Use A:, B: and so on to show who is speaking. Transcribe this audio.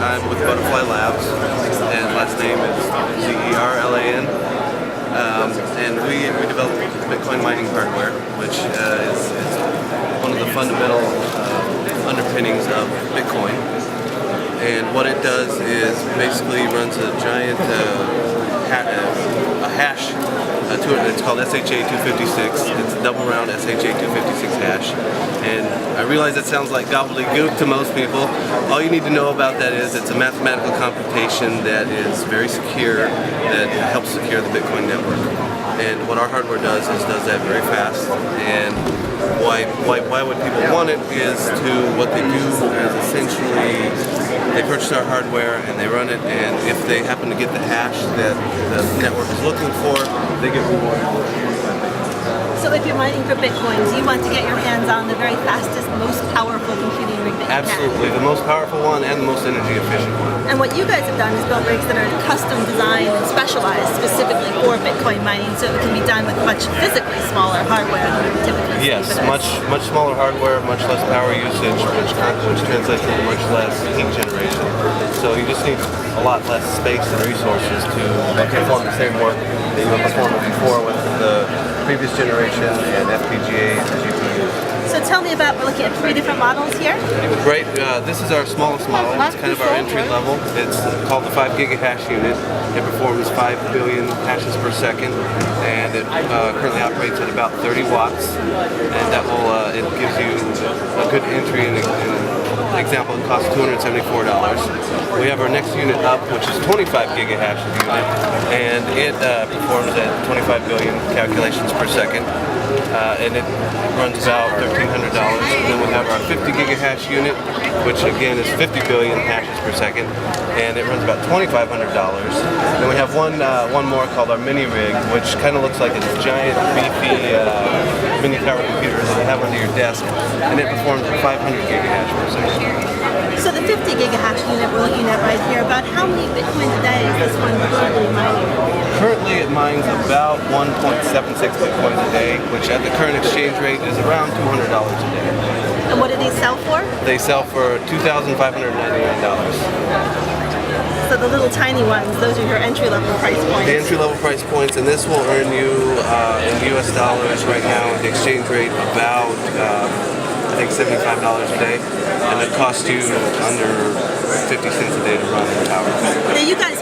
A: I'm with Butterfly Labs, and last name is Zerlan. And we develop Bitcoin mining hardware, which is one of the fundamental underpinnings of Bitcoin. And what it does is basically runs a giant hash. It's called SHA-256. It's a double round SHA-256 hash. And I realize that sounds like gobbledygook to most people. All you need to know about that is it's a mathematical computation that is very secure, that helps secure the Bitcoin network. And what our hardware does that very fast. And why would people want it is what they do is essentially they purchase our hardware and they run it, and if they happen to get the hash that the network is looking for, they get rewarded.
B: So if you're mining for Bitcoins, you want to get your hands on the very fastest, most powerful computing rig that you
A: Absolutely, the most powerful one and the most energy efficient one.
B: And what you guys have done is build rigs that are custom designed and specialized specifically for Bitcoin mining, so it can be done with much physically smaller hardware than you typically see.
A: Yes, much smaller hardware, much less power usage, which translates to much less heat generation. So you just need a lot less space and resources to perform the same work that you were performing before with the previous generation and FPGAs and GPUs.
B: So tell me about, we're looking at 3 different models here.
A: Great. This is our smallest model. It's kind of our entry level. It's called the 5 gigahash unit. It performs 5 billion hashes per second, and it currently operates at about 30 watts. And that will it gives you a good entry in an example. It costs $274. We have our next unit up, which is 25 gigahash unit, and it performs at 25 billion calculations per second. And it runs about $1,300. And then we have our 50 gigahash unit, which again is 50 billion hashes per second, and it runs about $2,500. Then we have one more called our mini rig, which kind of looks like a giant beefy mini tower computer that you have under your desk, and it performs at 500 gigahash per second.
B: So the 50 gigahash unit we're looking at right here, about how many Bitcoins a day is this one globally mining?
A: Currently it mines about 1.76 Bitcoins a day, which at the current exchange rate is around $200 a day.
B: And what do these sell for?
A: They sell for $2,599.
B: So the little tiny ones, those are your entry-level price points.
A: The entry-level price points, and this will earn you in US dollars right now at the exchange rate about I think $75 a day, and it costs you under 50 cents a day to run the tower.
B: Now you guys